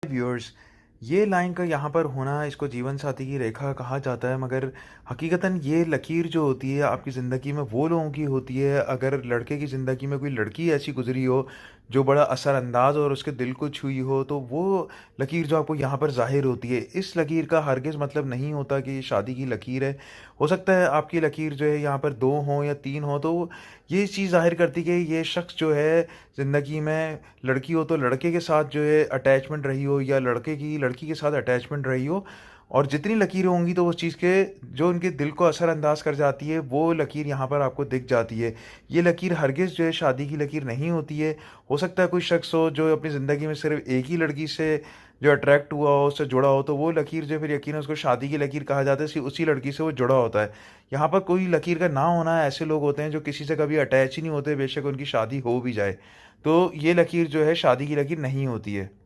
Viewers, ये line का यहाँ पर होना इसको जीवन साथी की रेखा कहा जाता है, मगर हकीकतन ये लकीर जो होती है आपकी ज़िंदगी में वो लोगों की होती है। अगर लड़के की ज़िंदगी में कोई लड़की ऐसी गुजरी हो जो बड़ा असरअंदाज और उसके दिल को छुई हो, तो वो लकीर जो आपको यहाँ पर ज़ाहिर होती है। इस लकीर का हरगिज़ मतलब नहीं होता कि ये शादी की लकीर है। हो सकता है आपकी लकीर जो है यहाँ पर 2 हों या 3 हों, तो ये चीज़ ज़ाहिर करती है कि ये शख्स जो है ज़िंदगी में, लड़की हो तो लड़के के साथ जो है अटैचमेंट रही हो, या लड़के की लड़की के साथ अटैचमेंट रही हो। और जितनी लकीरें होंगी तो उस चीज़ के जो उनके दिल को असरअंदाज कर जाती है, वो लकीर यहाँ पर आपको दिख जाती है। ये लकीर हरगिज़ जो है शादी की लकीर नहीं होती है। हो सकता है कोई शख्स हो जो अपनी ज़िंदगी में सिर्फ़ एक ही लड़की से जो अट्रैक्ट हुआ हो, उससे जुड़ा हो, तो वो लकीर जो है फिर यकीनन उसको शादी की लकीर कहा जाता है, उसी लड़की से वो जुड़ा होता है। यहाँ पर कोई लकीर का ना होना, ऐसे लोग होते हैं जो किसी से कभी अटैच ही नहीं होते, बेशक उनकी शादी हो भी जाए। तो ये लकीर जो है शादी की लकीर नहीं होती है।